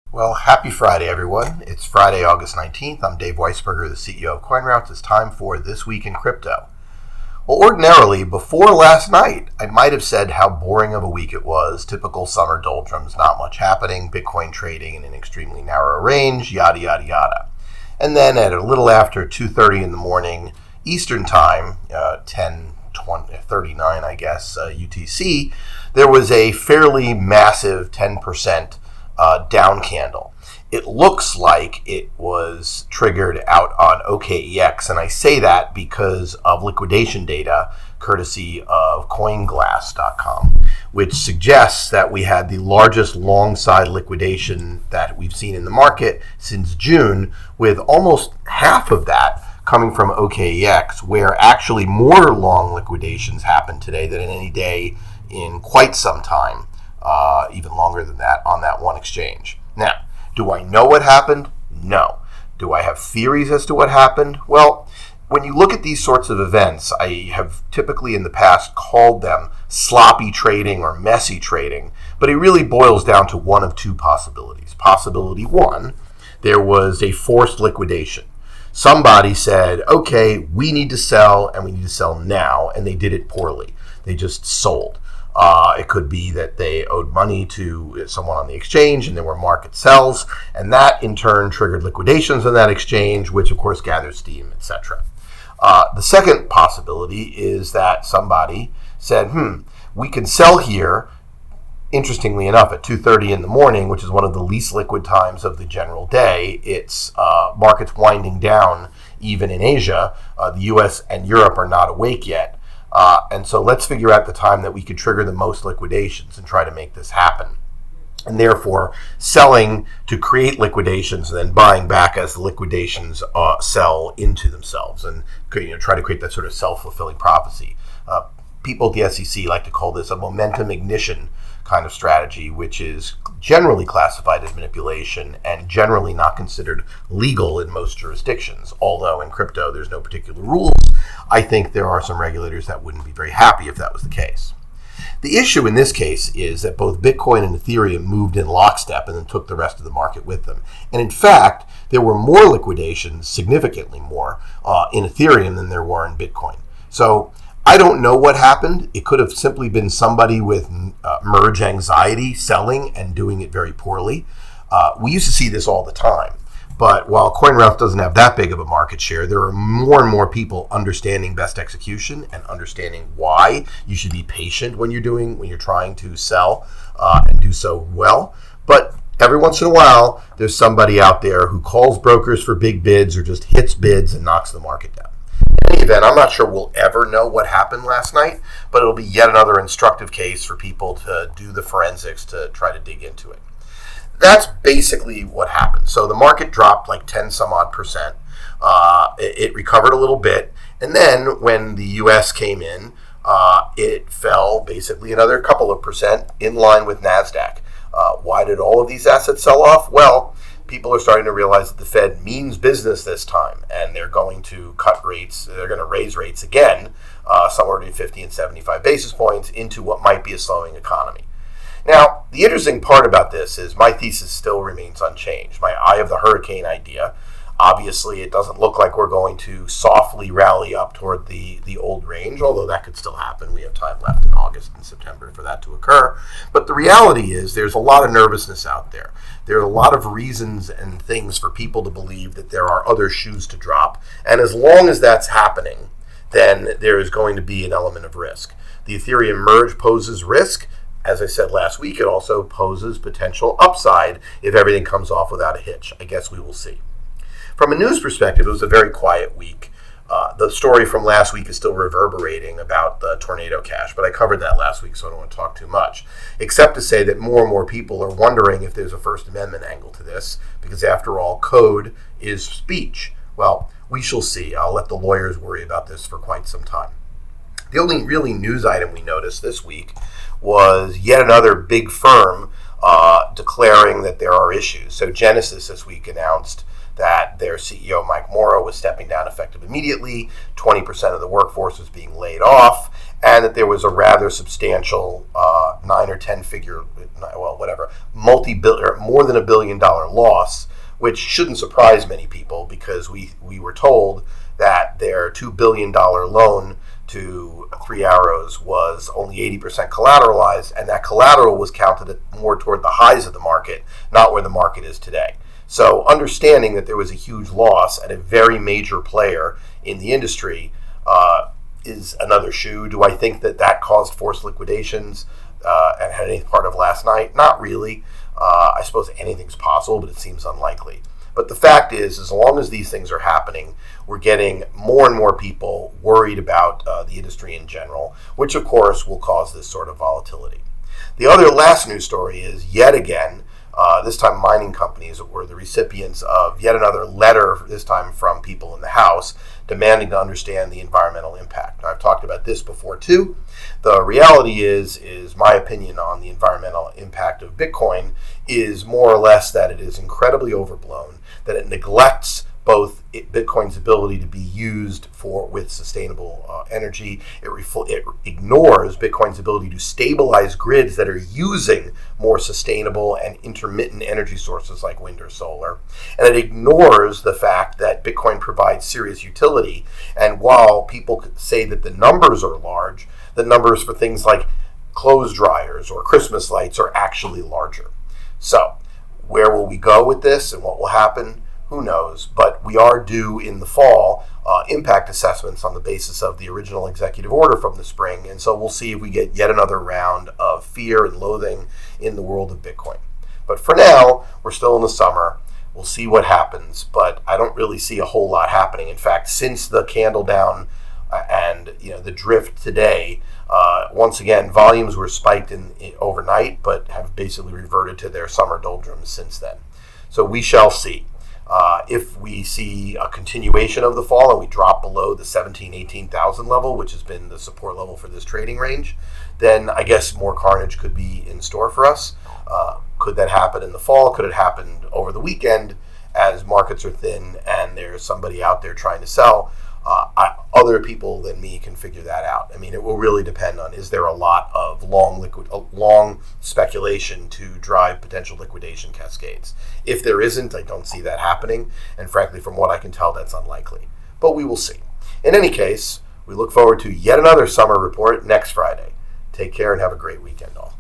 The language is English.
Well, happy Friday, everyone. It's Friday, August 19th. I'm Dave Weisberger, the CEO of CoinRoutes. It's time for This Week in Crypto. Well, ordinarily, before last night, I might have said how boring of a week it was. Typical summer doldrums, not much happening, Bitcoin trading in an extremely narrow range, yada, yada, yada. And then at a little after 2:30 in the morning Eastern Time, 10:39, I guess, UTC, there was a fairly massive 10% down candle. It looks like it was triggered out on OKEX, and I say that because of liquidation data courtesy of CoinGlass.com, which suggests that we had the largest long side liquidation that we've seen in the market since June, with almost half of that coming from OKEX, where actually more long liquidations happened today than in any day in quite some time. Even longer than that on that one exchange. Now, do I know what happened? No. Do I have theories as to what happened? Well, when you look at these sorts of events, I have typically in the past called them sloppy trading or messy trading, but it really boils down to one of two possibilities. Possibility one, there was a forced liquidation. Somebody said, okay, we need to sell and we need to sell now, and they did it poorly. They just sold. It could be that they owed money to someone on the exchange and there were market sells, and that in turn triggered liquidations on that exchange, which of course gathered steam, etc. The second possibility is that somebody said, we can sell here, interestingly enough, at 2:30 in the morning, which is one of the least liquid times of the general day. It's markets winding down even in Asia. The US and Europe are not awake yet. And so let's figure out the time that we could trigger the most liquidations and try to make this happen. And therefore, selling to create liquidations and then buying back as the liquidations sell into themselves, and try to create that sort of self-fulfilling prophecy. People at the SEC like to call this a momentum ignition kind of strategy, which is generally classified as manipulation and generally not considered legal in most jurisdictions. Although in crypto there's no particular rules, I think there are some regulators that wouldn't be very happy if that was the case. The issue in this case is that both Bitcoin and Ethereum moved in lockstep and then took the rest of the market with them. And in fact, there were more liquidations, significantly more, in Ethereum than there were in Bitcoin. So I don't know what happened. It could have simply been somebody with merge anxiety selling and doing it very poorly. We used to see this all the time. But while CoinRoutes doesn't have that big of a market share, there are more and more people understanding best execution and understanding why you should be patient when you're trying to sell and do so well. But every once in a while, there's somebody out there who calls brokers for big bids or just hits bids and knocks the market down. In any event, I'm not sure we'll ever know what happened last night, but it'll be yet another instructive case for people to do the forensics to try to dig into it. That's basically what happened. So the market dropped like 10 some odd percent. It recovered a little bit. And then when the US came in, it fell basically another couple of percent in line with NASDAQ. Why did all of these assets sell off? Well, people are starting to realize that the Fed means business this time, and they're going to cut rates. They're going to raise rates again, somewhere between 50 and 75 basis points into what might be a slowing economy. Now, the interesting part about this is my thesis still remains unchanged. My eye of the hurricane idea. Obviously, it doesn't look like we're going to softly rally up toward the old range, although that could still happen. We have time left in August and September for that to occur. But the reality is there's a lot of nervousness out there. There are a lot of reasons and things for people to believe that there are other shoes to drop. And as long as that's happening, then there is going to be an element of risk. The Ethereum merge poses risk. As I said last week, it also poses potential upside if everything comes off without a hitch. I guess we will see. From a news perspective, it was a very quiet week. The story from last week is still reverberating about the Tornado Cash, but I covered that last week, so I don't want to talk too much, except to say that more and more people are wondering if there's a First Amendment angle to this, because after all, code is speech. Well, we shall see. I'll let the lawyers worry about this for quite some time. The only really news item we noticed this week was yet another big firm declaring that there are issues. So Genesis this week announced that their CEO, Mike Morrow, was stepping down effective immediately, 20% of the workforce was being laid off, and that there was a rather substantial 9 or 10 figure, well, whatever, multi-billion, more than $1 billion loss, which shouldn't surprise many people because we were told that their $2 billion loan to Three Arrows was only 80% collateralized, and that collateral was counted more toward the highs of the market, not where the market is today. So understanding that there was a huge loss at a very major player in the industry is another shoe. Do I think that caused forced liquidations and had any part of last night? Not really. I suppose anything's possible, but it seems unlikely. But the fact is, as long as these things are happening, we're getting more and more people worried about the industry in general, which of course will cause this sort of volatility. The other last news story is, yet again, this time mining companies were the recipients of yet another letter, this time from people in the House, demanding to understand the environmental impact. Now, I've talked about this before too. The reality is my opinion on the environmental impact of Bitcoin is more or less that it is incredibly overblown, that it neglects both Bitcoin's ability to be used with sustainable energy. It ignores Bitcoin's ability to stabilize grids that are using more sustainable and intermittent energy sources like wind or solar. And it ignores the fact that Bitcoin provides serious utility. And while people say that the numbers are large, the numbers for things like clothes dryers or Christmas lights are actually larger. So, where will we go with this and what will happen? Who knows? But we are due in the fall impact assessments on the basis of the original executive order from the spring. And so we'll see if we get yet another round of fear and loathing in the world of Bitcoin. But for now, we're still in the summer. We'll see what happens. But I don't really see a whole lot happening. In fact, since the candle down and the drift today, once again, volumes were spiked in overnight, but have basically reverted to their summer doldrums since then. So we shall see. If we see a continuation of the fall and we drop below the 18,000 level, which has been the support level for this trading range, then I guess more carnage could be in store for us. Could that happen in the fall? Could it happen over the weekend as markets are thin and there's somebody out there trying to sell? Other people than me can figure that out. I mean, it will really depend on, is there a lot of long speculation to drive potential liquidation cascades? If there isn't, I don't see that happening. And frankly, from what I can tell, that's unlikely. But we will see. In any case, we look forward to yet another summer report next Friday. Take care and have a great weekend all.